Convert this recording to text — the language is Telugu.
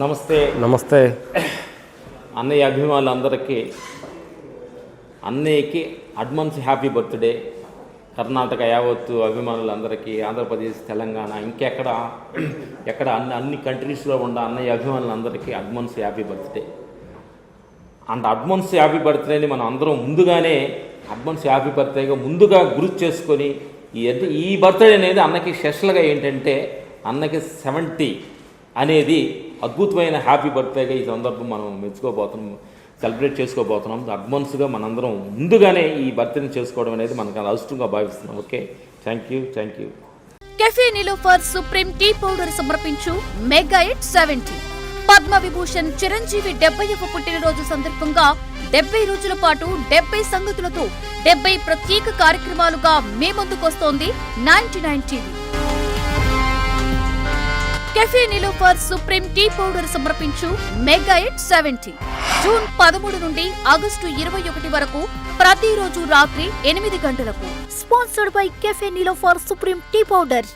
నమస్తే నమస్తే అన్నయ్య అభిమానులందరికీ అన్నయ్యకి అడ్వాన్స్ హ్యాపీ బర్త్డే. కర్ణాటక యావత్తు అభిమానులందరికీ, ఆంధ్రప్రదేశ్, తెలంగాణ, ఎక్కడ అన్ని కంట్రీస్లో ఉన్న అన్నయ్య అభిమానులందరికీ advance happy birthday. And advance happy బర్త్డేని మనం అందరం ముందుగానే అడ్వాన్స్ హ్యాపీ బర్త్డేగా ముందుగా గుర్తు చేసుకొని ఈ బర్త్డే అనేది అన్నకి స్పెషల్గా ఏంటంటే అన్నకి 70 అనేది అద్భుతమైన హ్యాపీ బర్త్డేగా ఈ సందర్భం మనం మెచ్చుకోబోతున్నాం, సెలబ్రేట్ చేసుకోబోతున్నాం. అడ్వాన్స్గా మనందరం ముందుగానే ఈ బర్త్డేని చేసుకోవడం అనేది మనకు అదృష్టంగా భావిస్తున్నాం. Okay, thank you. Cafe Niloufer supreme tea powder సమర్పించు మెగా హిట్ 70. పద్మ విభూషణ్ చిరంజీవి 70వ పుట్టినరోజు సందర్భంగా 70 రోజుల పాటు 70 సంగతులతో 70 ప్రత్యేక కార్యక్రమాలుగా మీ ముందుకొస్తోంది 99 TV. Cafe Niloufer supreme tea powder సమర్పించు మెగా హిట్ 70. జూన్ 13 నుండి ఆగస్టు 21 వరకు ప్రతిరోజు రాత్రి 8 గంటలకు. Sponsored by cafe Niloufer supreme tea powder.